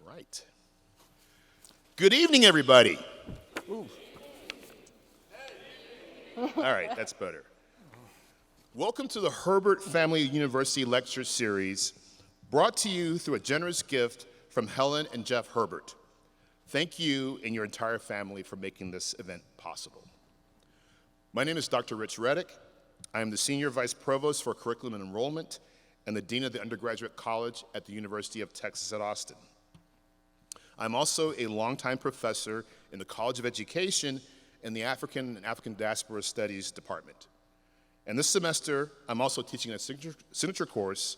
right. Good evening, everybody. Ooh. All right, that's better. Welcome to the Herbert Family University Lecture Series, brought to you through a generous gift from Helen and Jeff Herbert. Thank you and your entire family for making this event possible. My name is Dr. Rich Reddick. I am the Senior Vice Provost for Curriculum and Enrollment and the Dean of the Undergraduate College at the University of Texas at Austin. I'm also a longtime professor in the College of Education in the African and African Diaspora Studies Department. And this semester, I'm also teaching a signature course,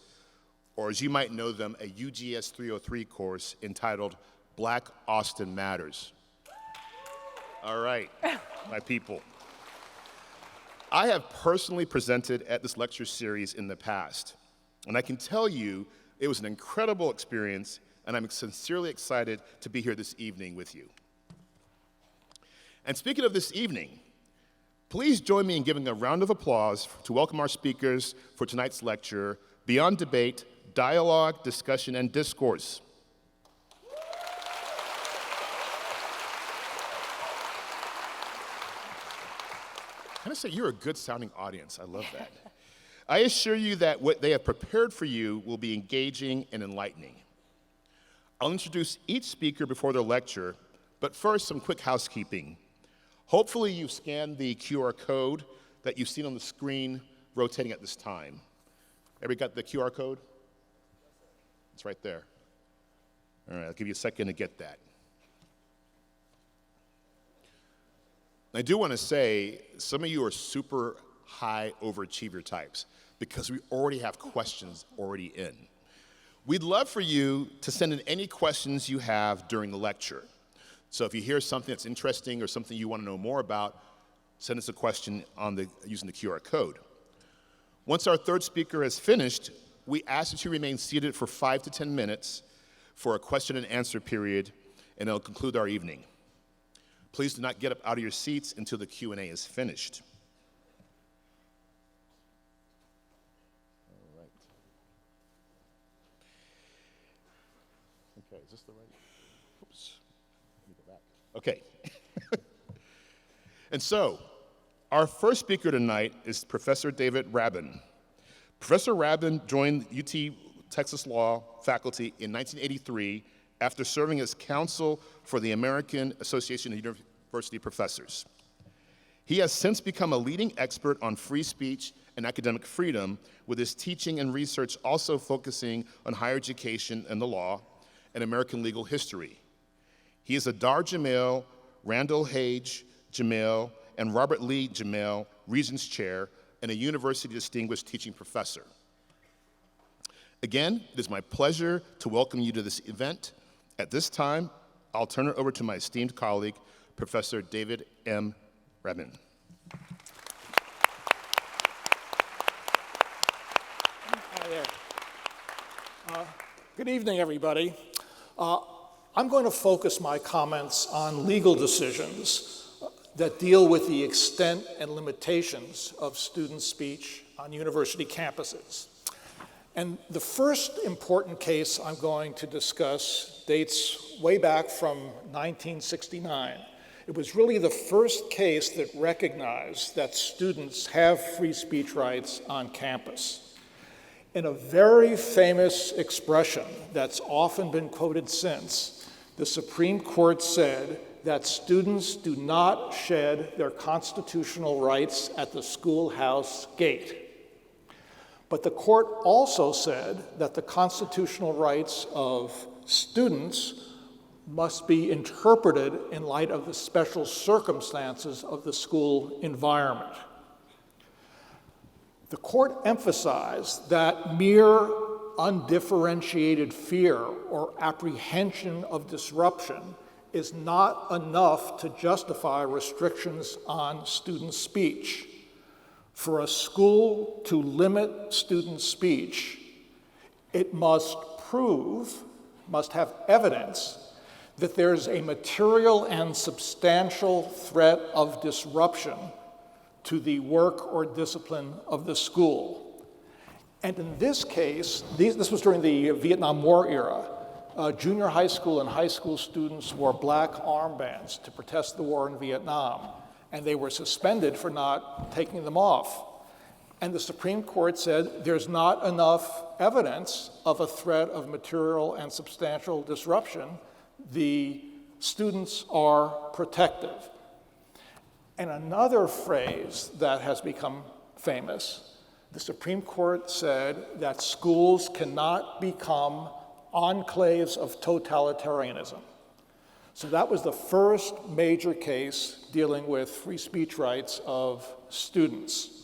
or as you might know them, a UGS 303 course entitled Black Austin Matters. All right, my people. I have personally presented at this lecture series in the past, and I can tell you it was an incredible experience, and I'm sincerely excited to be here this evening with you. And speaking of this evening, please join me in giving a round of applause to welcome our speakers for tonight's lecture, Beyond Debate, Dialogue, Discussion, and Discourse. Can I say you're a good sounding audience? I love that. I assure you that what they have prepared for you will be engaging and enlightening. I'll introduce each speaker before their lecture, but first some quick housekeeping. Hopefully you've scanned the QR code that you've seen on the screen rotating at this time. Everybody got the QR code? It's right there. All right, I'll give you a second to get that. I do want to say, some of you are super high overachiever types because we already have questions already in. We'd love for you to send in any questions you have during the lecture. So if you hear something that's interesting or something you want to know more about, send us a question using the QR code. Once our third speaker has finished, we ask that you remain seated for 5 to 10 minutes for a question and answer period, and it'll conclude our evening. Please do not get up out of your seats until the Q&A is finished. All right. Okay, is this the right? Oops. Let me go back. Okay. And so, our first speaker tonight is Professor David Rabban. Professor Rabban joined UT Texas Law faculty in 1983 after serving as counsel for the American Association of University Professors. He has since become a leading expert on free speech and academic freedom, with his teaching and research also focusing on higher education and the law and American legal history. He is a Dar Jamail, Randall Hage Jamail, and Robert Lee Jamail Regents Chair and a University Distinguished Teaching Professor. Again, it is my pleasure to welcome you to this event. At this time, I'll turn it over to my esteemed colleague, Professor David M. Rabban. Hi there. Good evening, everybody. I'm going to focus my comments on legal decisions that deal with the extent and limitations of student speech on university campuses. And the first important case I'm going to discuss dates way back from 1969. It was really the first case that recognized that students have free speech rights on campus. In a very famous expression that's often been quoted since, the Supreme Court said that students do not shed their constitutional rights at the schoolhouse gate. But the court also said that the constitutional rights of students must be interpreted in light of the special circumstances of the school environment. The court emphasized that mere undifferentiated fear or apprehension of disruption is not enough to justify restrictions on student speech. For a school to limit student speech, it must have evidence that there's a material and substantial threat of disruption to the work or discipline of the school. And in this case, this was during the Vietnam War era, junior high school and high school students wore black armbands to protest the war in Vietnam, and they were suspended for not taking them off. And the Supreme Court said there's not enough evidence of a threat of material and substantial disruption. The students are protective. And another phrase that has become famous, the Supreme Court said that schools cannot become enclaves of totalitarianism. So that was the first major case dealing with free speech rights of students.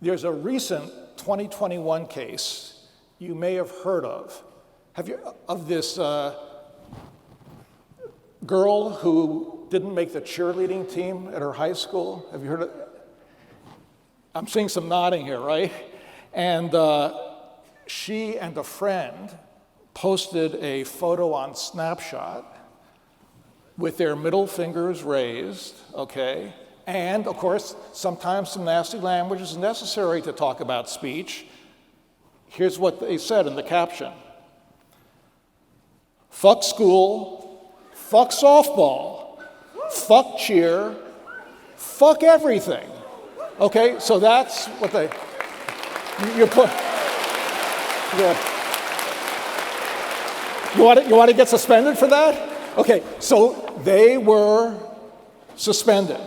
There's a recent 2021 case you may have heard of. Of this girl who didn't make the cheerleading team at her high school? Have you heard of it? I'm seeing some nodding here, right? And she and a friend posted a photo on Snapshot with their middle fingers raised, okay? And, of course, sometimes some nasty language is necessary to talk about speech. Here's what they said in the caption. Fuck school, fuck softball, fuck cheer, fuck everything. Okay, so that's what they, you put, yeah. You want to get suspended for that? Okay, so they were suspended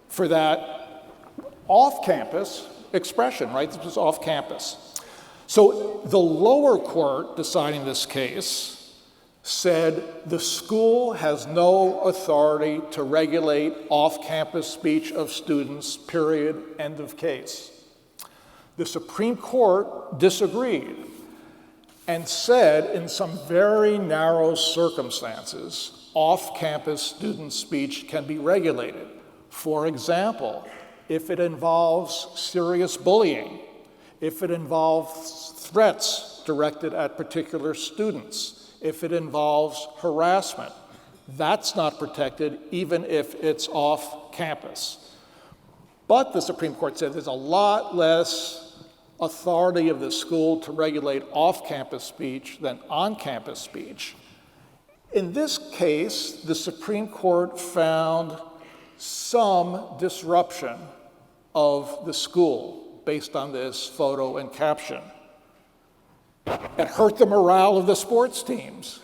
for that off-campus expression, right? This was off-campus. So the lower court deciding this case said the school has no authority to regulate off-campus speech of students, period, end of case. The Supreme Court disagreed and said in some very narrow circumstances, off-campus student speech can be regulated. For example, if it involves serious bullying, if it involves threats directed at particular students, if it involves harassment, that's not protected even if it's off campus. But the Supreme Court said there's a lot less authority of the school to regulate off-campus speech than on-campus speech. In this case, the Supreme Court found some disruption of the school based on this photo and caption. It hurt the morale of the sports teams.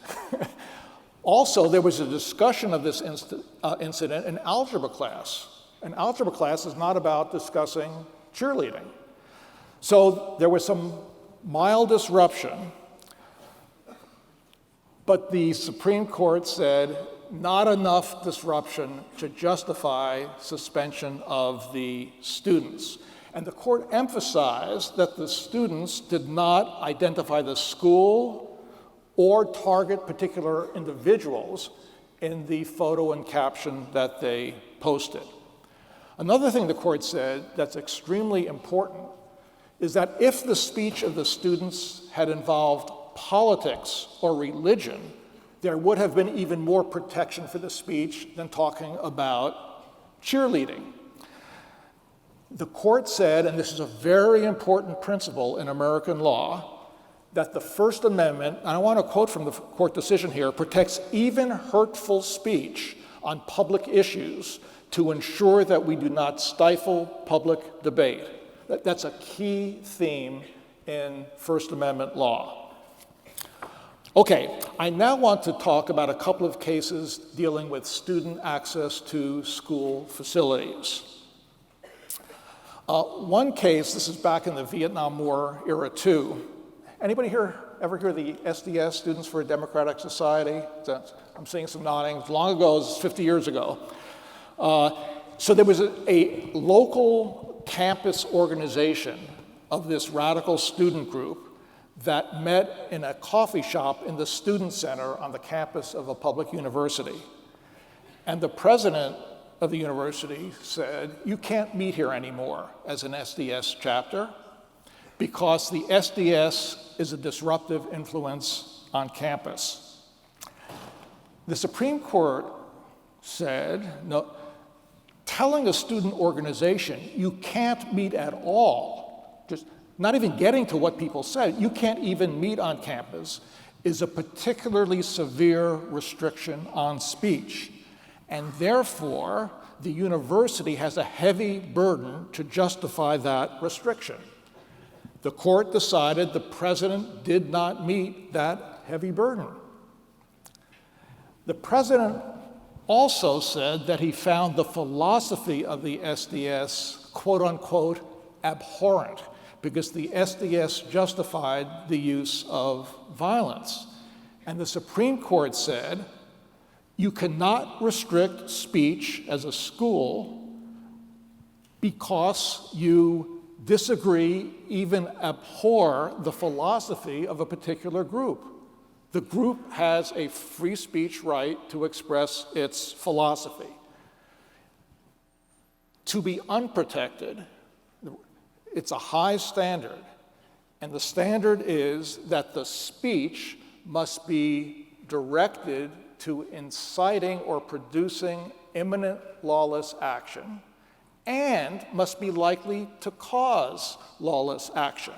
Also, there was a discussion of this incident in algebra class. And algebra class is not about discussing cheerleading. So there was some mild disruption, but the Supreme Court said not enough disruption to justify suspension of the students. And the court emphasized that the students did not identify the school or target particular individuals in the photo and caption that they posted. Another thing the court said that's extremely important is that if the speech of the students had involved politics or religion, there would have been even more protection for the speech than talking about cheerleading. The court said, and this is a very important principle in American law, that the First Amendment, and I want to quote from the court decision here, protects even hurtful speech on public issues to ensure that we do not stifle public debate. That's a key theme in First Amendment law. Okay, I now want to talk about a couple of cases dealing with student access to school facilities. One case, this is back in the Vietnam War era too. Anybody here ever hear of the SDS, Students for a Democratic Society? I'm seeing some nodding. It was long ago, it was 50 years ago. So there was a local campus organization of this radical student group that met in a coffee shop in the student center on the campus of a public university. And the president of the university said, you can't meet here anymore as an SDS chapter because the SDS is a disruptive influence on campus. The Supreme Court said, no, telling a student organization you can't meet at all just not even getting to what people said, you can't even meet on campus, is a particularly severe restriction on speech. And therefore, the university has a heavy burden to justify that restriction. The court decided the president did not meet that heavy burden. The president also said that he found the philosophy of the SDS, quote unquote, abhorrent, because the SDS justified the use of violence. And the Supreme Court said, you cannot restrict speech as a school because you disagree, even abhor the philosophy of a particular group. The group has a free speech right to express its philosophy. To be unprotected, it's a high standard, and the standard is that the speech must be directed to inciting or producing imminent lawless action and must be likely to cause lawless action.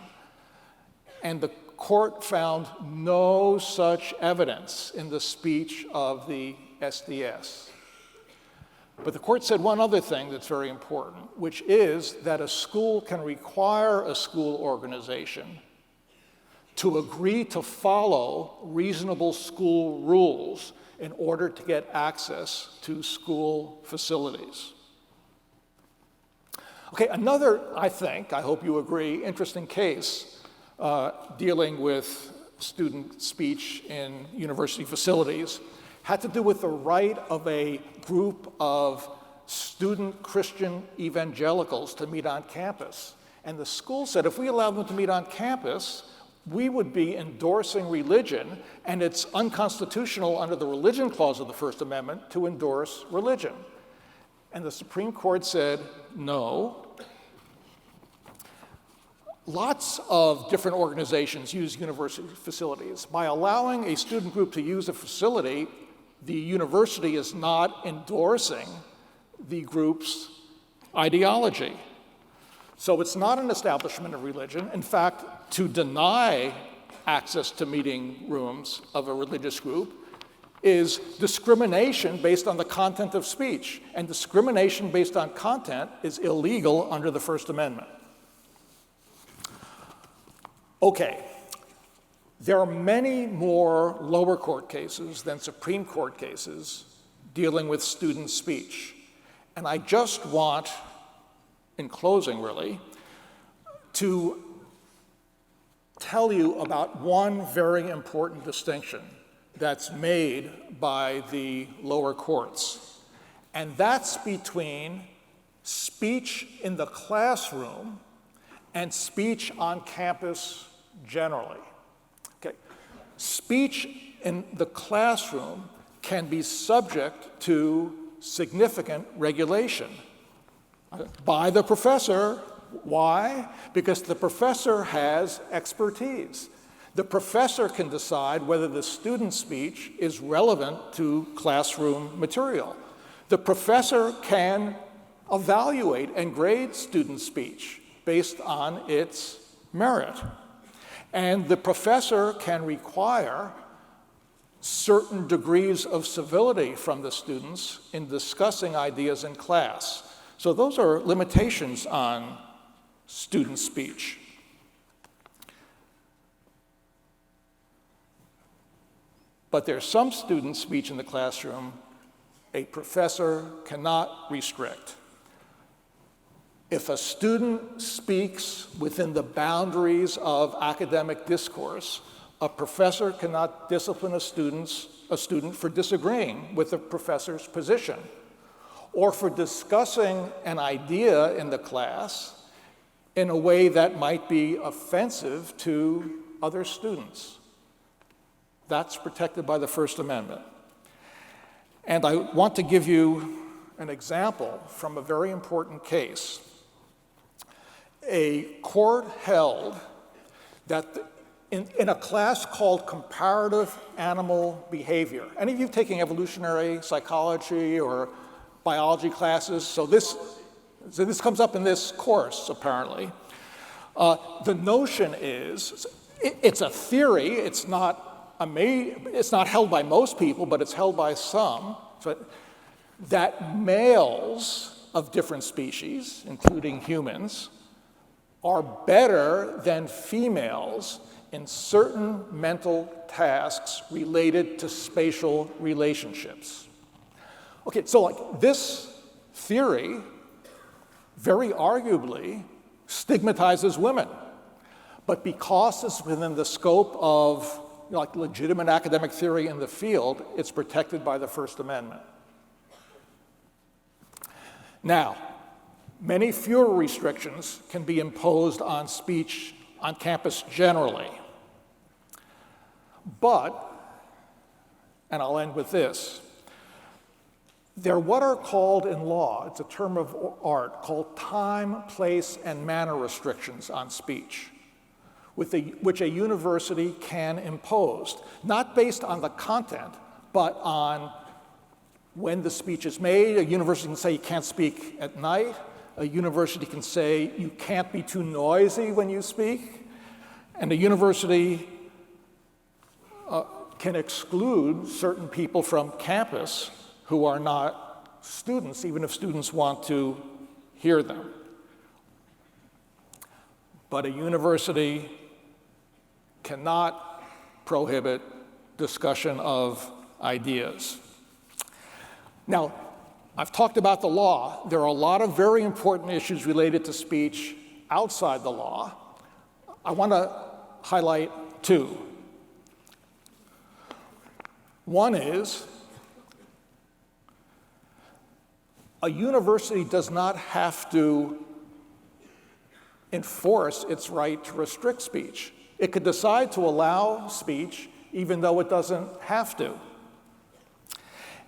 And the court found no such evidence in the speech of the SDS. But the court said one other thing that's very important, which is that a school can require a school organization to agree to follow reasonable school rules in order to get access to school facilities. Okay, another, I hope you agree, interesting case dealing with student speech in university facilities had to do with the right of a group of student Christian evangelicals to meet on campus. And the school said if we allow them to meet on campus, we would be endorsing religion, and it's unconstitutional under the religion clause of the First Amendment to endorse religion. And the Supreme Court said, no. Lots of different organizations use university facilities. By allowing a student group to use a facility, the university is not endorsing the group's ideology. So it's not an establishment of religion. In fact, to deny access to meeting rooms of a religious group is discrimination based on the content of speech. And discrimination based on content is illegal under the First Amendment. Okay, there are many more lower court cases than Supreme Court cases dealing with student speech. And I just want, in closing really, to tell you about one very important distinction that's made by the lower courts. And that's between speech in the classroom and speech on campus generally. Okay. Speech in the classroom can be subject to significant regulation by the professor. Why? Because the professor has expertise. The professor can decide whether the student's speech is relevant to classroom material. The professor can evaluate and grade student speech based on its merit. And the professor can require certain degrees of civility from the students in discussing ideas in class. So those are limitations on student speech. But there's some student speech in the classroom a professor cannot restrict. If a student speaks within the boundaries of academic discourse, a professor cannot discipline a student for disagreeing with the professor's position or for discussing an idea in the class in a way that might be offensive to other students. That's protected by the First Amendment. And I want to give you an example from a very important case. A court held that in a class called Comparative Animal Behavior. Any of you taking evolutionary psychology or biology classes? So this comes up in this course, apparently. The notion is, it's a theory, it's not held by most people, but it's held by some, that males of different species, including humans, are better than females in certain mental tasks related to spatial relationships. Okay, so like this theory very arguably stigmatizes women, but because it's within the scope of like legitimate academic theory in the field, it's protected by the First Amendment. Now, many fewer restrictions can be imposed on speech on campus generally. But, and I'll end with this, there are what are called in law, it's a term of art, called time, place, and manner restrictions on speech, which a university can impose, not based on the content, but on when the speech is made. A university can say you can't speak at night. A university can say you can't be too noisy when you speak. And a university can exclude certain people from campus who are not students, even if students want to hear them. But a university cannot prohibit discussion of ideas. Now, I've talked about the law. There are a lot of very important issues related to speech outside the law. I want to highlight two. One is, a university does not have to enforce its right to restrict speech. It could decide to allow speech even though it doesn't have to.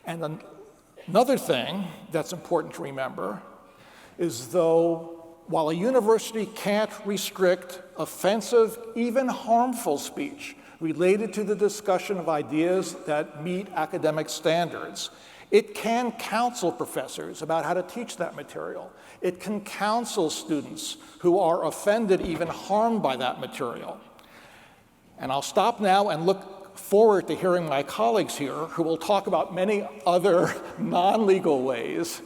And another thing that's important to remember is though while a university can't restrict offensive, even harmful speech related to the discussion of ideas that meet academic standards, it can counsel professors about how to teach that material. It can counsel students who are offended, even harmed by that material. And I'll stop now and look forward to hearing my colleagues here who will talk about many other non-legal ways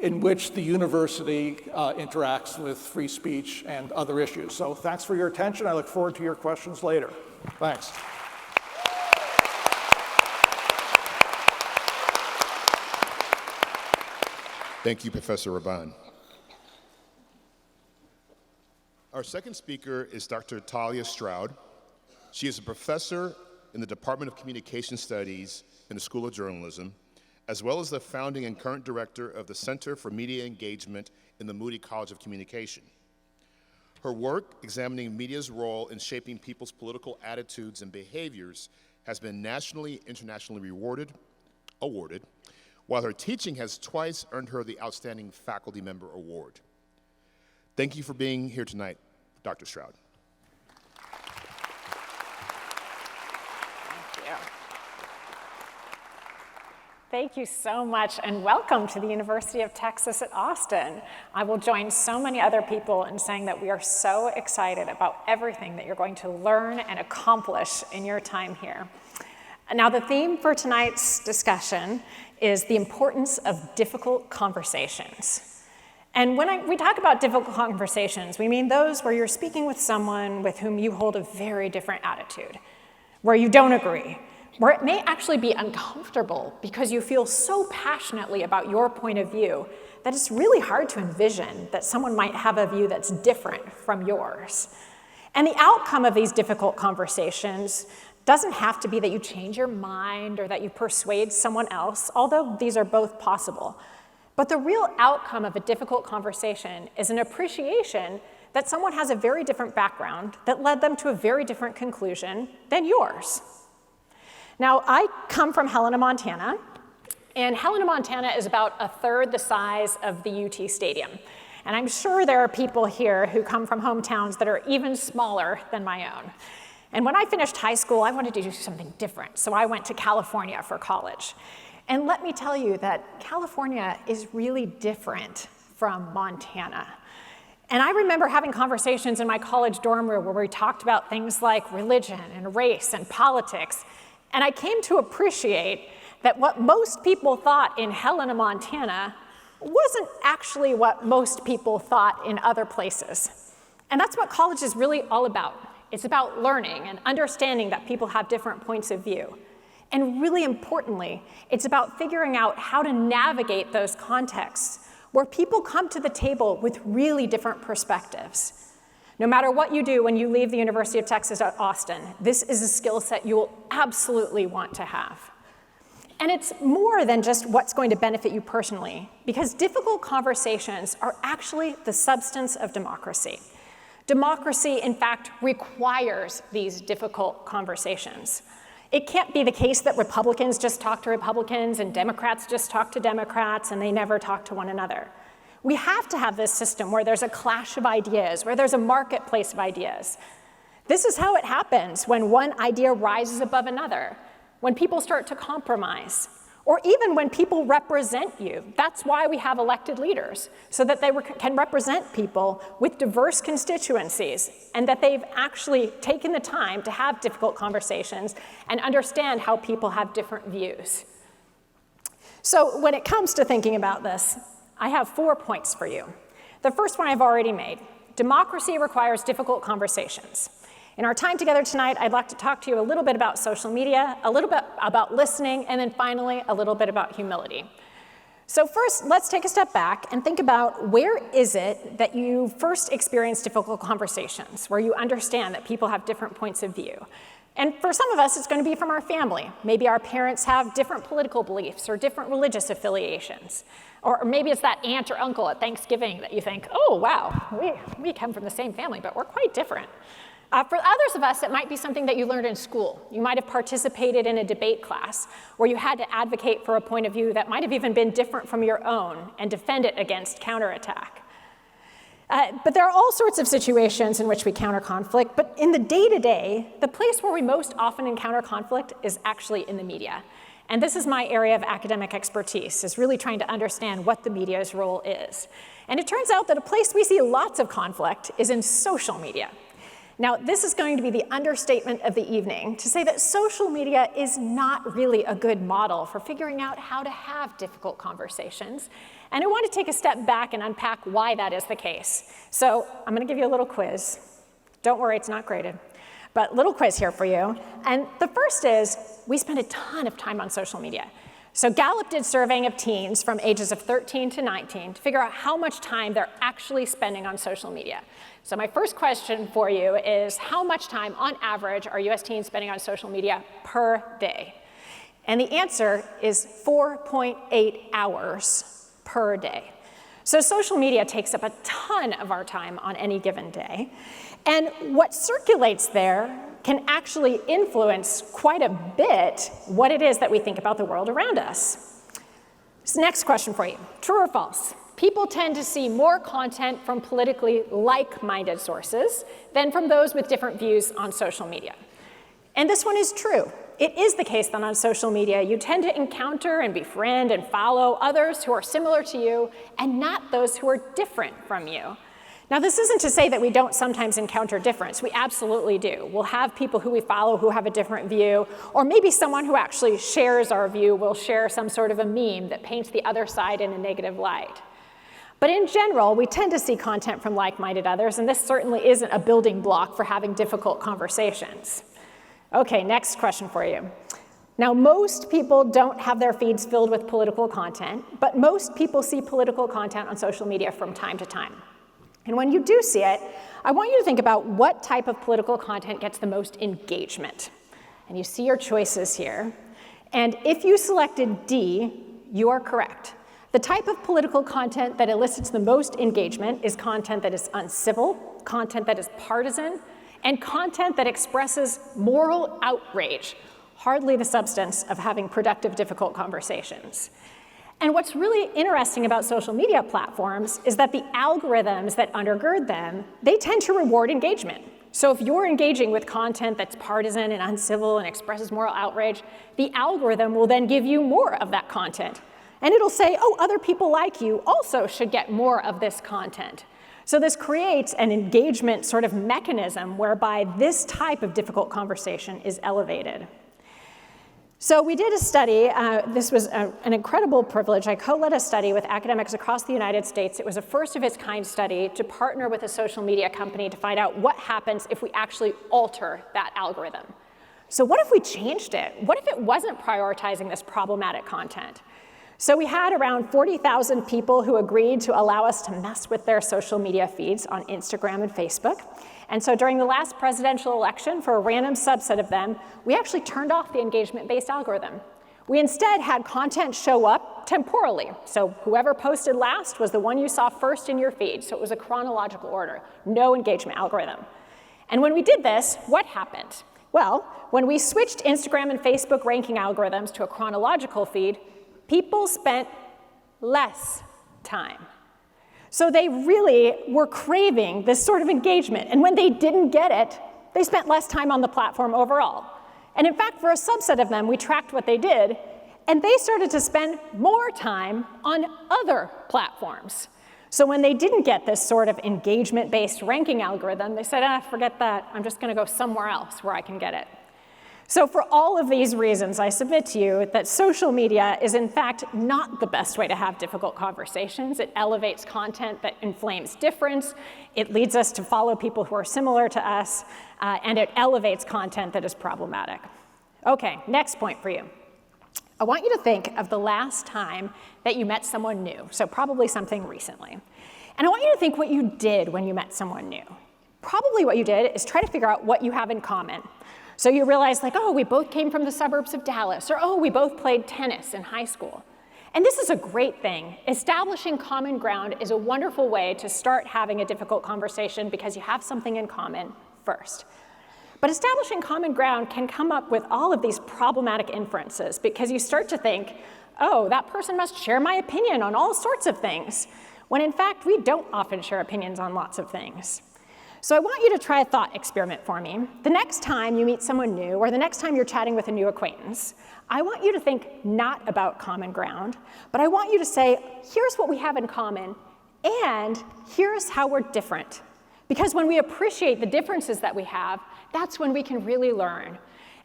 in which the university interacts with free speech and other issues. So thanks for your attention. I look forward to your questions later. Thanks. Thank you, Professor Rabban. Our second speaker is Dr. Talia Stroud. She is a professor in the Department of Communication Studies in the School of Journalism, as well as the founding and current director of the Center for Media Engagement in the Moody College of Communication. Her work examining media's role in shaping people's political attitudes and behaviors has been nationally, internationally awarded, while her teaching has twice earned her the Outstanding Faculty Member Award. Thank you for being here tonight, Dr. Stroud. Thank you so much, and welcome to the University of Texas at Austin. I will join so many other people in saying that we are so excited about everything that you're going to learn and accomplish in your time here. Now, the theme for tonight's discussion is the importance of difficult conversations. And when we talk about difficult conversations, we mean those where you're speaking with someone with whom you hold a very different attitude, where you don't agree, where it may actually be uncomfortable because you feel so passionately about your point of view that it's really hard to envision that someone might have a view that's different from yours. And the outcome of these difficult conversations doesn't have to be that you change your mind or that you persuade someone else, although these are both possible. But the real outcome of a difficult conversation is an appreciation that someone has a very different background that led them to a very different conclusion than yours. Now, I come from Helena, Montana, and Helena, Montana is about a third the size of the UT Stadium. And I'm sure there are people here who come from hometowns that are even smaller than my own. And when I finished high school, I wanted to do something different, so I went to California for college. And let me tell you that California is really different from Montana. And I remember having conversations in my college dorm room where we talked about things like religion and race and politics. And I came to appreciate that what most people thought in Helena, Montana, wasn't actually what most people thought in other places. And that's what college is really all about. It's about learning and understanding that people have different points of view. And really importantly, it's about figuring out how to navigate those contexts where people come to the table with really different perspectives. No matter what you do when you leave the University of Texas at Austin, this is a skill set you will absolutely want to have. And it's more than just what's going to benefit you personally, because difficult conversations are actually the substance of democracy. Democracy, in fact, requires these difficult conversations. It can't be the case that Republicans just talk to Republicans and Democrats just talk to Democrats and they never talk to one another. We have to have this system where there's a clash of ideas, where there's a marketplace of ideas. This is how it happens when one idea rises above another, when people start to compromise, or even when people represent you. That's why we have elected leaders, so that they can represent people with diverse constituencies and that they've actually taken the time to have difficult conversations and understand how people have different views. So when it comes to thinking about this, I have 4 points for you. The first one I've already made. Democracy requires difficult conversations. In our time together tonight, I'd like to talk to you a little bit about social media, a little bit about listening, and then finally, a little bit about humility. So first, let's take a step back and think about where is it that you first experience difficult conversations, where you understand that people have different points of view. And for some of us, it's going to be from our family. Maybe our parents have different political beliefs or different religious affiliations. Or maybe it's that aunt or uncle at Thanksgiving that you think, oh, wow, we come from the same family, but we're quite different. For others of us, it might be something that you learned in school. You might have participated in a debate class where you had to advocate for a point of view that might have even been different from your own and defend it against counterattack. But there are all sorts of situations in which we counter conflict, but in the day-to-day, the place where we most often encounter conflict is actually in the media. And this is my area of academic expertise, is really trying to understand what the media's role is. And it turns out that a place we see lots of conflict is in social media. Now, this is going to be the understatement of the evening to say that social media is not really a good model for figuring out how to have difficult conversations. And I want to take a step back and unpack why that is the case. So I'm going to give you a little quiz. Don't worry, it's not graded. But little quiz here for you. And the first is, we spend a ton of time on social media. So Gallup did surveying of teens from ages of 13 to 19 to figure out how much time they're actually spending on social media. So my first question for you is, how much time on average are US teens spending on social media per day? And the answer is 4.8 hours per day. So social media takes up a ton of our time on any given day. And what circulates there can actually influence quite a bit what it is that we think about the world around us. So next question for you, true or false? People tend to see more content from politically like-minded sources than from those with different views on social media. And this one is true. It is the case that on social media, you tend to encounter and befriend and follow others who are similar to you and not those who are different from you. Now, this isn't to say that we don't sometimes encounter difference. We absolutely do. We'll have people who we follow who have a different view, or maybe someone who actually shares our view will share some sort of a meme that paints the other side in a negative light. But in general, we tend to see content from like-minded others, and this certainly isn't a building block for having difficult conversations. Okay, next question for you. Now, most people don't have their feeds filled with political content, but most people see political content on social media from time to time. And when you do see it, I want you to think about what type of political content gets the most engagement. And you see your choices here. And if you selected D, you are correct. The type of political content that elicits the most engagement is content that is uncivil, content that is partisan, and content that expresses moral outrage, hardly the substance of having productive, difficult conversations. And what's really interesting about social media platforms is that the algorithms that undergird them, they tend to reward engagement. So if you're engaging with content that's partisan and uncivil and expresses moral outrage, the algorithm will then give you more of that content. And it'll say, oh, other people like you also should get more of this content. So this creates an engagement sort of mechanism whereby this type of difficult conversation is elevated. So we did a study. This was an incredible privilege. I co-led a study with academics across the United States. It was a first of its kind study to partner with a social media company to find out what happens if we actually alter that algorithm. So what if we changed it? What if it wasn't prioritizing this problematic content? So we had around 40,000 people who agreed to allow us to mess with their social media feeds on Instagram and Facebook. And so during the last presidential election, for a random subset of them, we actually turned off the engagement-based algorithm. We instead had content show up temporally. So whoever posted last was the one you saw first in your feed. So it was a chronological order, no engagement algorithm. And when we did this, what happened? Well, when we switched Instagram and Facebook ranking algorithms to a chronological feed, people spent less time. So they really were craving this sort of engagement. And when they didn't get it, they spent less time on the platform overall. And in fact, for a subset of them, we tracked what they did, and they started to spend more time on other platforms. So when they didn't get this sort of engagement-based ranking algorithm, they said, forget that. I'm just going to go somewhere else where I can get it. So for all of these reasons, I submit to you that social media is in fact not the best way to have difficult conversations. It elevates content that inflames difference. It leads us to follow people who are similar to us, and it elevates content that is problematic. Okay, next point for you. I want you to think of the last time that you met someone new, so probably something recently. And I want you to think what you did when you met someone new. Probably what you did is try to figure out what you have in common. So you realize, like, oh, we both came from the suburbs of Dallas, or oh, we both played tennis in high school. And this is a great thing. Establishing common ground is a wonderful way to start having a difficult conversation because you have something in common first. But establishing common ground can come up with all of these problematic inferences because you start to think, oh, that person must share my opinion on all sorts of things, when in fact, we don't often share opinions on lots of things. So I want you to try a thought experiment for me. The next time you meet someone new, or the next time you're chatting with a new acquaintance, I want you to think not about common ground, but I want you to say, here's what we have in common, and here's how we're different. Because when we appreciate the differences that we have, that's when we can really learn.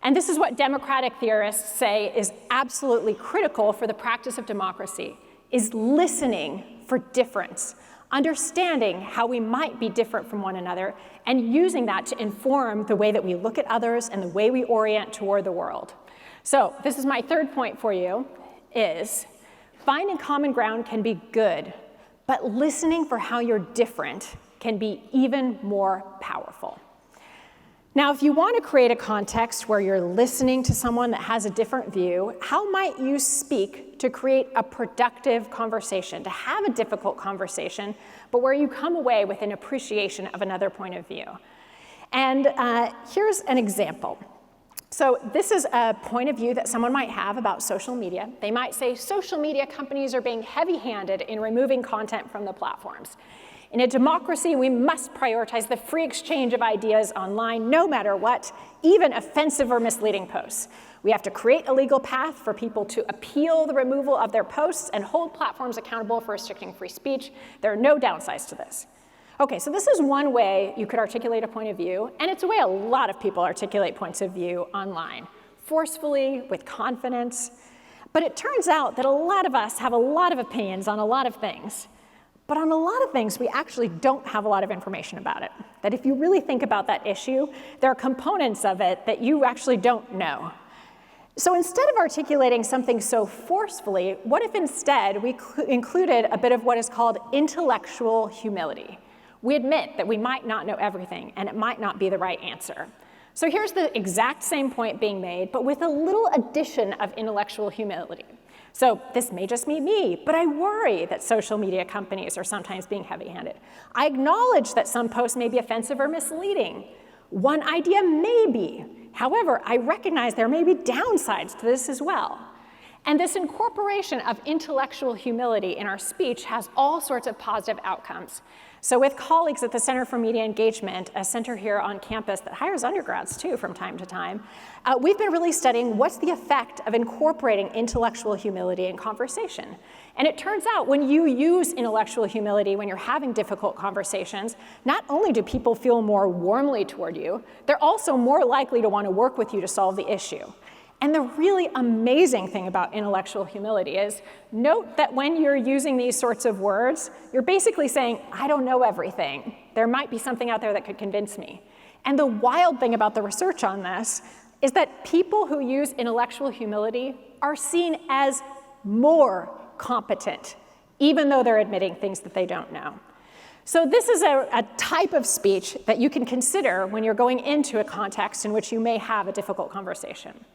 And this is what democratic theorists say is absolutely critical for the practice of democracy, is listening for difference. Understanding how we might be different from one another and using that to inform the way that we look at others and the way we orient toward the world. So this is my third point for you, is finding common ground can be good, but listening for how you're different can be even more powerful. Now, if you want to create a context where you're listening to someone that has a different view, how might you speak to create a productive conversation, to have a difficult conversation, but where you come away with an appreciation of another point of view? And here's an example. So this is a point of view that someone might have about social media. They might say social media companies are being heavy-handed in removing content from the platforms. In a democracy, we must prioritize the free exchange of ideas online, no matter what, even offensive or misleading posts. We have to create a legal path for people to appeal the removal of their posts and hold platforms accountable for restricting free speech. There are no downsides to this. Okay, so this is one way you could articulate a point of view, and it's a way a lot of people articulate points of view online, forcefully, with confidence. But it turns out that a lot of us have a lot of opinions on a lot of things. But on a lot of things, we actually don't have a lot of information about it. That if you really think about that issue, there are components of it that you actually don't know. So instead of articulating something so forcefully, what if instead we included a bit of what is called intellectual humility? We admit that we might not know everything, and it might not be the right answer. So here's the exact same point being made, but with a little addition of intellectual humility. So this may just be me, but I worry that social media companies are sometimes being heavy-handed. I acknowledge that some posts may be offensive or misleading. One idea may be. However, I recognize there may be downsides to this as well. And this incorporation of intellectual humility in our speech has all sorts of positive outcomes. So with colleagues at the Center for Media Engagement, a center here on campus that hires undergrads too from time to time, we've been really studying what's the effect of incorporating intellectual humility in conversation. And it turns out when you use intellectual humility when you're having difficult conversations, not only do people feel more warmly toward you, they're also more likely to want to work with you to solve the issue. And the really amazing thing about intellectual humility is, note that when you're using these sorts of words, you're basically saying, I don't know everything. There might be something out there that could convince me. And the wild thing about the research on this is that people who use intellectual humility are seen as more competent, even though they're admitting things that they don't know. So this is a type of speech that you can consider when you're going into a context in which you may have a difficult conversation.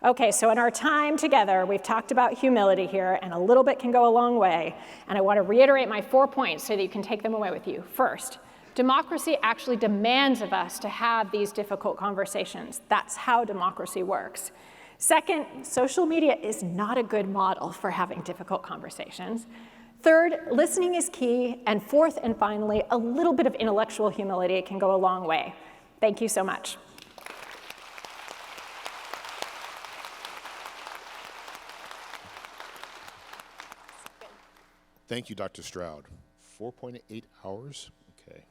Okay, so in our time together, we've talked about humility here, and a little bit can go a long way. And I want to reiterate my 4 points so that you can take them away with you. First, democracy actually demands of us to have these difficult conversations. That's how democracy works. Second, social media is not a good model for having difficult conversations. Third, listening is key. And fourth and finally, a little bit of intellectual humility can go a long way. Thank you so much. Thank you, Dr. Stroud. 4.8 hours? Okay.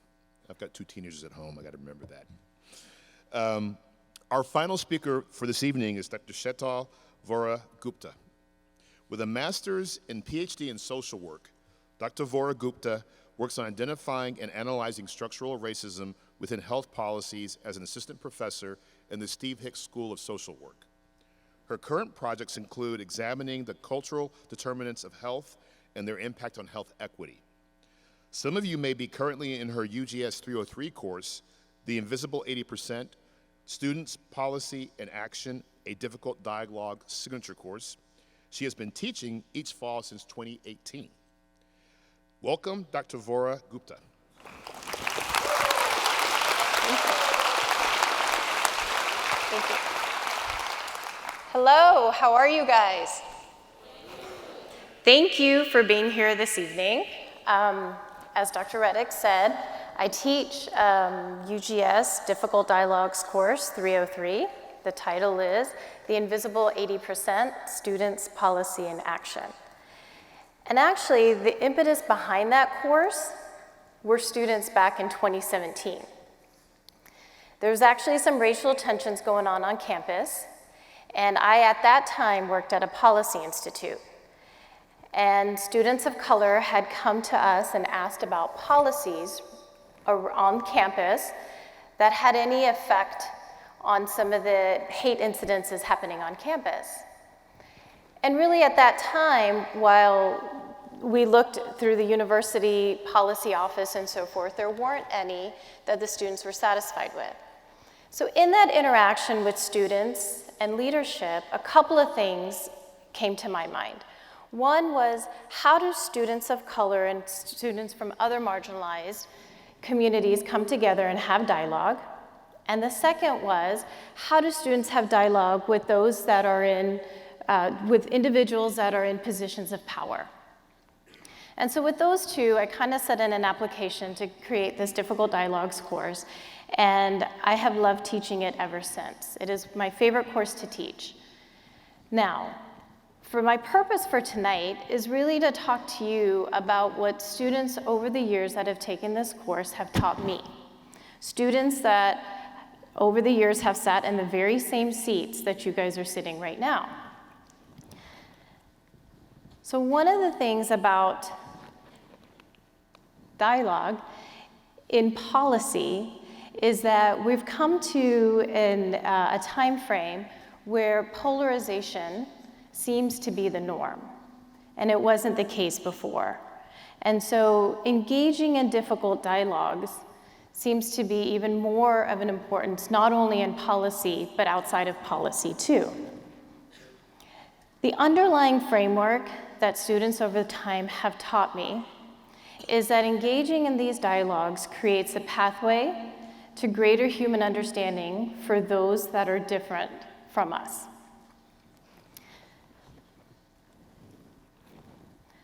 I've got 2 teenagers at home. I got to remember that. Our final speaker for this evening is Dr. Shetal Vohra-Gupta. With a master's and PhD in social work, Dr. Vohra-Gupta works on identifying and analyzing structural racism within health policies as an assistant professor in the Steve Hicks School of Social Work. Her current projects include examining the cultural determinants of health and their impact on health equity. Some of you may be currently in her UGS 303 course, The Invisible 80%, Students, Policy, and Action, a Difficult Dialogue Signature Course. She has been teaching each fall since 2018. Welcome, Dr. Vohra-Gupta. Thank you. Hello, how are you guys? Thank you for being here this evening. As Dr. Reddick said, I teach UGS Difficult Dialogues course 303. The title is The Invisible 80%, Students, Policy, and Action. And actually, the impetus behind that course were students back in 2017. There was actually some racial tensions going on campus, and I, at that time, worked at a policy institute. And students of color had come to us and asked about policies on campus that had any effect on some of the hate incidences happening on campus. And really at that time, while we looked through the university policy office and so forth, there weren't any that the students were satisfied with. So in that interaction with students and leadership, a couple of things came to my mind. One was, how do students of color and students from other marginalized communities come together and have dialogue? And the second was, how do students have dialogue with those that are in, with individuals that are in positions of power? And so with those two, I kind of set in an application to create this Difficult Dialogues course, and I have loved teaching it ever since. It is my favorite course to teach. Now, for my purpose for tonight is really to talk to you about what students over the years that have taken this course have taught me. Students that over the years have sat in the very same seats that you guys are sitting right now. So one of the things about dialogue in policy is that we've come to a time frame where polarization seems to be the norm, and it wasn't the case before. And so engaging in difficult dialogues seems to be even more of an importance, not only in policy, but outside of policy too. The underlying framework that students over time have taught me is that engaging in these dialogues creates a pathway to greater human understanding for those that are different from us.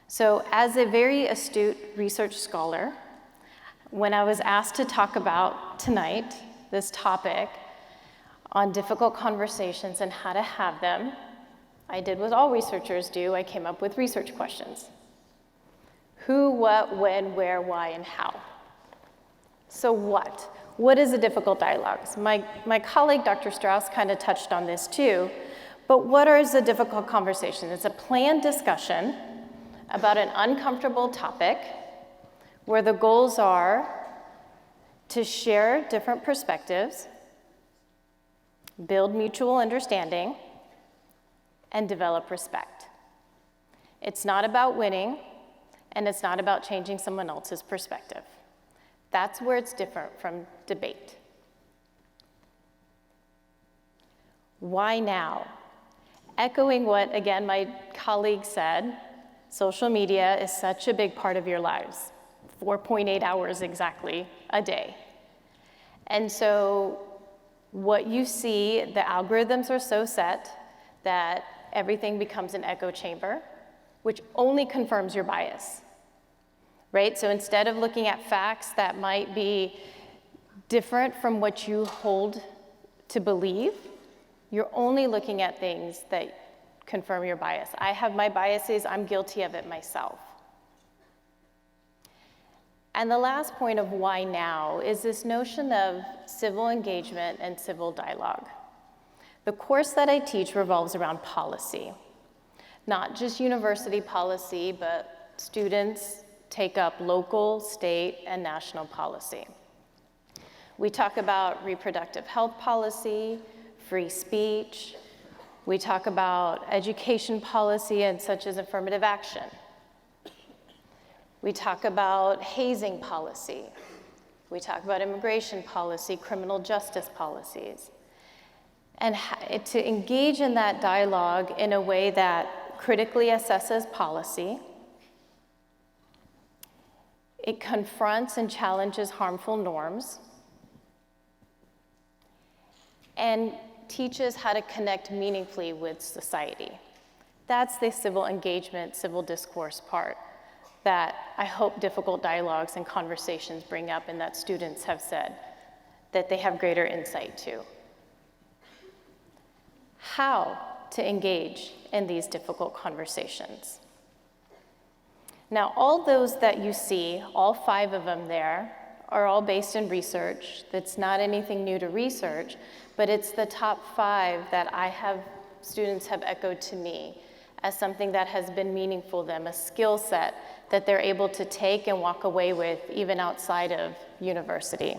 So as a very astute research scholar, when I was asked to talk about tonight, this topic on difficult conversations and how to have them, I did what all researchers do. I came up with research questions. Who, what, when, where, why, and how. So what? What is a difficult dialogue? My colleague, Dr. Strauss, kind of touched on this too, but what is a difficult conversation? It's a planned discussion about an uncomfortable topic where the goals are to share different perspectives, build mutual understanding, and develop respect. It's not about winning, and it's not about changing someone else's perspective. That's where it's different from debate. Why now? Echoing what, again, my colleague said, social media is such a big part of your lives, 4.8 hours exactly a day. And so what you see, the algorithms are so set that everything becomes an echo chamber, which only confirms your bias, right? So instead of looking at facts that might be different from what you hold to believe, you're only looking at things that confirm your bias. I have my biases, I'm guilty of it myself. And the last point of why now is this notion of civil engagement and civil dialogue. The course that I teach revolves around policy, not just university policy, but students take up local, state, and national policy. We talk about reproductive health policy, free speech. We talk about education policy and such as affirmative action. We talk about hazing policy. We talk about immigration policy, criminal justice policies. And to engage in that dialogue in a way that critically assesses policy, it confronts and challenges harmful norms, and teaches how to connect meaningfully with society. That's the civil engagement, civil discourse part that I hope difficult dialogues and conversations bring up and that students have said that they have greater insight to. How to engage in these difficult conversations. Now, all those that you see, all 5 of them there, are all based in research. That's not anything new to research, but it's the top 5 that students have echoed to me as something that has been meaningful to them, a skill set that they're able to take and walk away with even outside of university.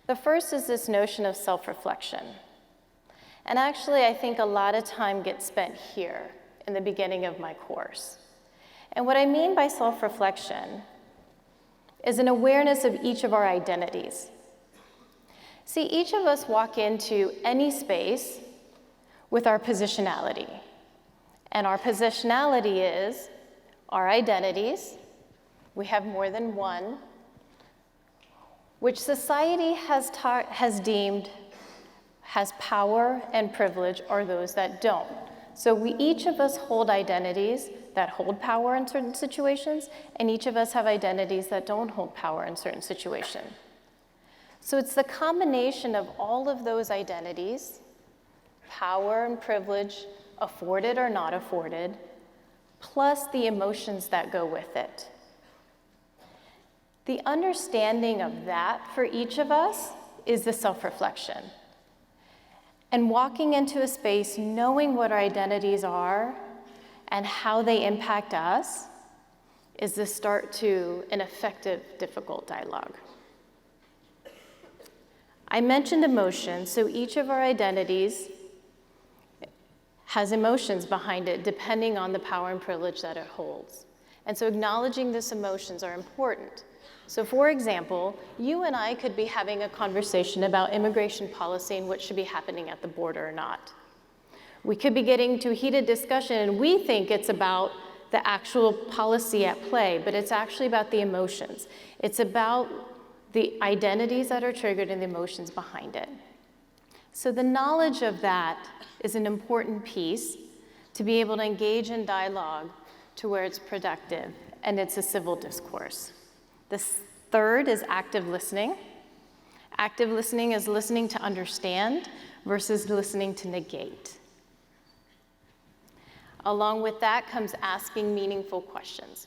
The first is this notion of self-reflection. And actually, I think a lot of time gets spent here in the beginning of my course. And what I mean by self-reflection is an awareness of each of our identities. See, each of us walk into any space with our positionality. And our positionality is our identities. We have more than one, which society has deemed has power and privilege, or those that don't. So each of us hold identities that hold power in certain situations, and each of us have identities that don't hold power in certain situations. So it's the combination of all of those identities, power and privilege, afforded or not afforded, plus the emotions that go with it. The understanding of that for each of us is the self-reflection. And walking into a space knowing what our identities are and how they impact us is the start to an effective, difficult dialogue. I mentioned emotions, so each of our identities has emotions behind it depending on the power and privilege that it holds. And so acknowledging these emotions are important. So for example, you and I could be having a conversation about immigration policy and what should be happening at the border or not. We could be getting to a heated discussion and we think it's about the actual policy at play, but it's actually about the emotions. It's about the identities that are triggered and the emotions behind it. So the knowledge of that is an important piece to be able to engage in dialogue to where it's productive and it's a civil discourse. Third is active listening. Active listening is listening to understand versus listening to negate. Along with that comes asking meaningful questions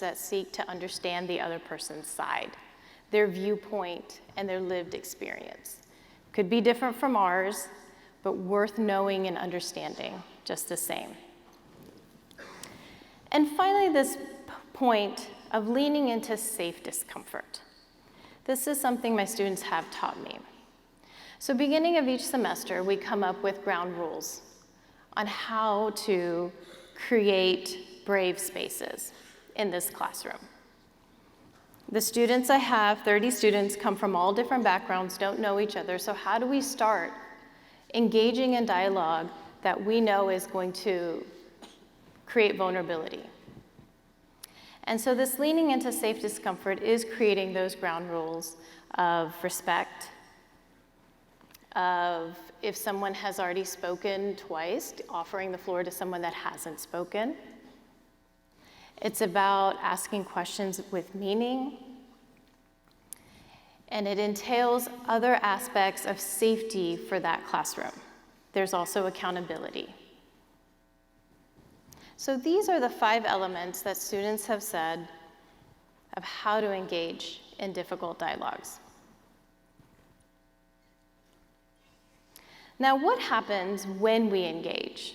that seek to understand the other person's side, their viewpoint, and their lived experience. Could be different from ours, but worth knowing and understanding just the same. And finally, this point of leaning into safe discomfort. This is something my students have taught me. So beginning of each semester, we come up with ground rules on how to create brave spaces in this classroom. The students I have, 30 students, come from all different backgrounds, don't know each other, so how do we start engaging in dialogue that we know is going to create vulnerability? And so this leaning into safe discomfort is creating those ground rules of respect, of if someone has already spoken twice, offering the floor to someone that hasn't spoken. It's about asking questions with meaning. And it entails other aspects of safety for that classroom. There's also accountability. So these are the 5 elements that students have said of how to engage in difficult dialogues. Now, what happens when we engage?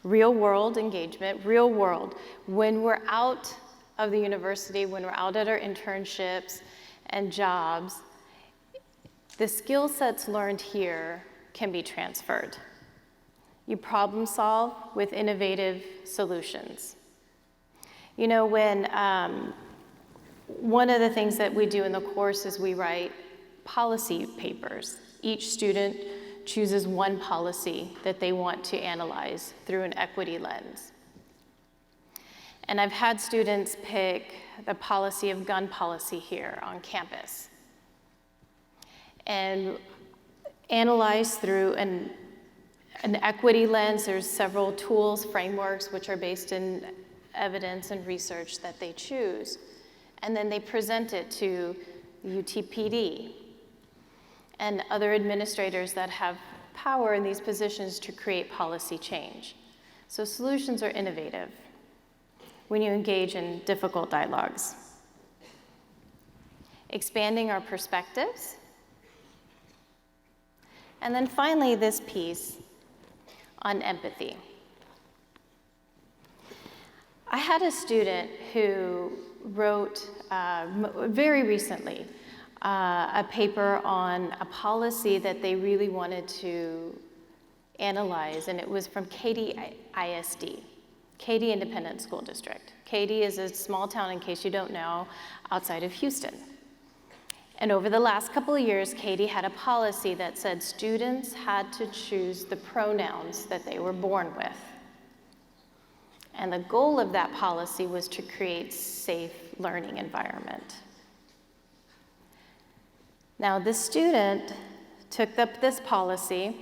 Real world engagement, real world. When we're out of the university, when we're out at our internships and jobs, the skill sets learned here can be transferred. You problem solve with innovative solutions. You know, when one of the things that we do in the course is we write policy papers. Each student chooses one policy that they want to analyze through an equity lens. And I've had students pick the policy of gun policy here on campus and analyze through an equity lens. There's several tools, frameworks, which are based in evidence and research that they choose. And then they present it to UTPD and other administrators that have power in these positions to create policy change. So solutions are innovative when you engage in difficult dialogues. Expanding our perspectives. And then finally, this piece on empathy. I had a student who wrote very recently a paper on a policy that they really wanted to analyze, and it was from Katy ISD, Katy Independent School District. Katy is a small town, in case you don't know, outside of Houston. And over the last couple of years, Katy had a policy that said students had to choose the pronouns that they were born with. And the goal of that policy was to create safe learning environment. Now, the student took up this policy,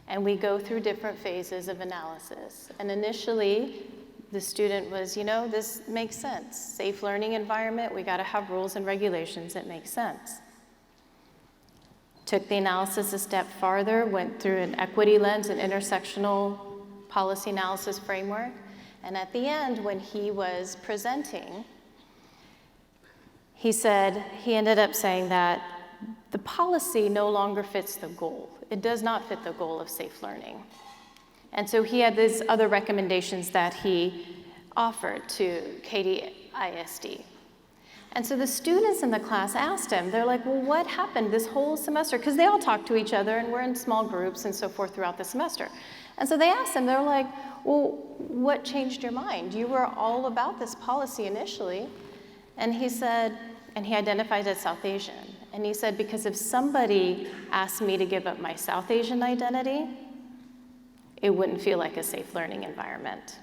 and we go through different phases of analysis. And initially, the student was, you know, this makes sense. Safe learning environment, we gotta have rules and regulations that make sense. Took the analysis a step farther, went through an equity lens, an intersectional policy analysis framework. And at the end, when he was presenting, he ended up saying that the policy no longer fits the goal. It does not fit the goal of safe learning. And so he had these other recommendations that he offered to Katy ISD. And so the students in the class asked him, they're like, well, what happened this whole semester? Because they all talk to each other, and we're in small groups and so forth throughout the semester. And so they asked him, they're like, well, what changed your mind? You were all about this policy initially. And he said, and he identified as South Asian. And he said, because if somebody asked me to give up my South Asian identity, it wouldn't feel like a safe learning environment.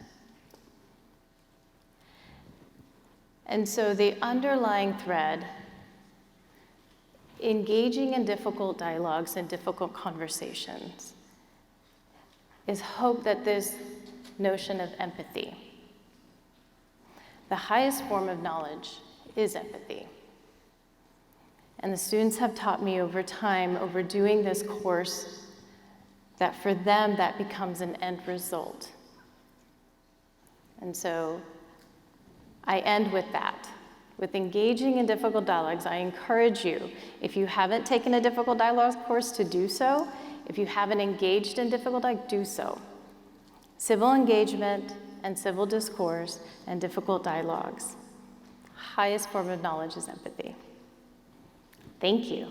And so the underlying thread, engaging in difficult dialogues and difficult conversations, is hope that this notion of empathy The highest form of knowledge is empathy. And the students have taught me over time, over doing this course, that for them, that becomes an end result. And so I end with that. With engaging in difficult dialogues, I encourage you, if you haven't taken a difficult dialogues course, to do so. If you haven't engaged in difficult dialogue, do so. Civil engagement and civil discourse and difficult dialogues. Highest form of knowledge is empathy. Thank you.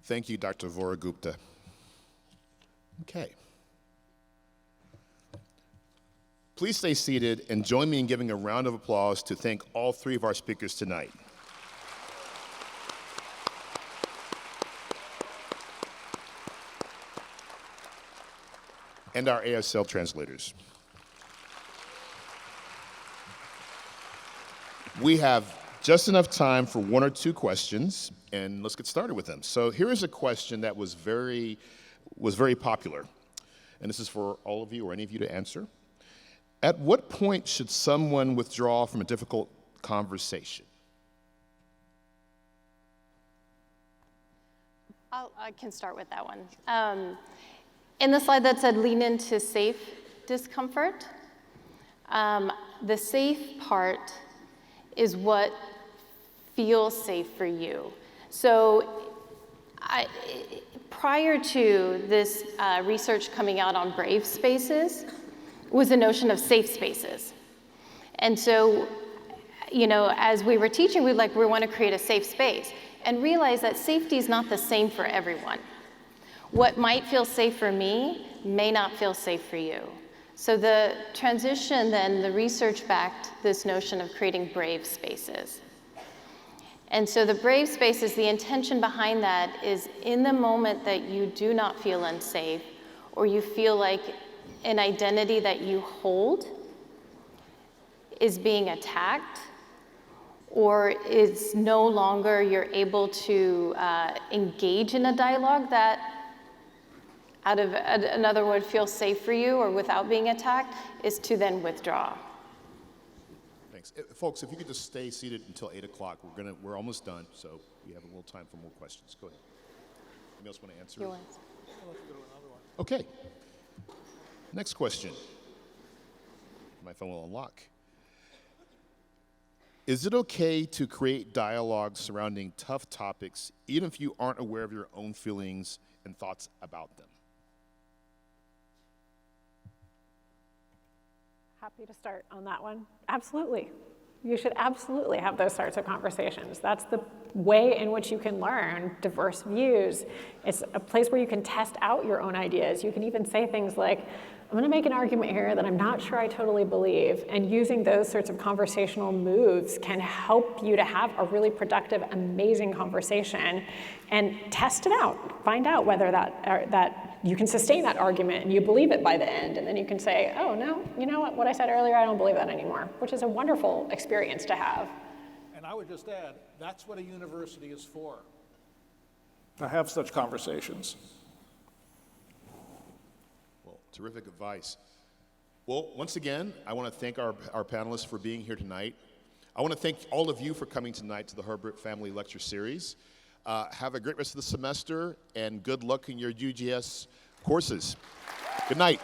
Thank you, Dr. Vohra-Gupta. Okay. Please stay seated and join me in giving a round of applause to thank all three of our speakers tonight. And our ASL translators. We have just enough time for one or two questions, and let's get started with them. So here is a question that was very popular, and this is for all of you or any of you to answer. At what point should someone withdraw from a difficult conversation? I can start with that one. In the slide that said lean into safe discomfort, the safe part is what feels safe for you. So prior to this research coming out on brave spaces was the notion of safe spaces. And so, as we were teaching, we want to create a safe space and realize that safety is not the same for everyone. What might feel safe for me may not feel safe for you. So the transition then, the research backed this notion of creating brave spaces. And so the brave spaces, the intention behind that is in the moment that you do not feel unsafe, or you feel like an identity that you hold is being attacked, or is no longer you're able to engage in a dialogue that out of another word feels safe for you or without being attacked, is to then withdraw. Thanks. Folks, if you could just stay seated until 8 o'clock, we're almost done, so we have a little time for more questions. Go ahead. Anybody else want to answer? Okay. Next question. My phone will unlock. Is it okay to create dialogue surrounding tough topics, even if you aren't aware of your own feelings and thoughts about them? Happy to start on that one. Absolutely. You should absolutely have those sorts of conversations. That's the way in which you can learn diverse views. It's a place where you can test out your own ideas. You can even say things like, I'm going to make an argument here that I'm not sure I totally believe, and using those sorts of conversational moves can help you to have a really productive, amazing conversation and test it out. Find out whether that you can sustain that argument and you believe it by the end, and then you can say, oh no, you know what I said earlier, I don't believe that anymore, which is a wonderful experience to have. And I would just add, that's what a university is for, to have such conversations. Well, terrific advice. Well, once again, I want to thank our panelists for being here tonight. I want to thank all of you for coming tonight to the Herbert Family Lecture Series. Have a great rest of the semester, and good luck in your UGS courses. Good night.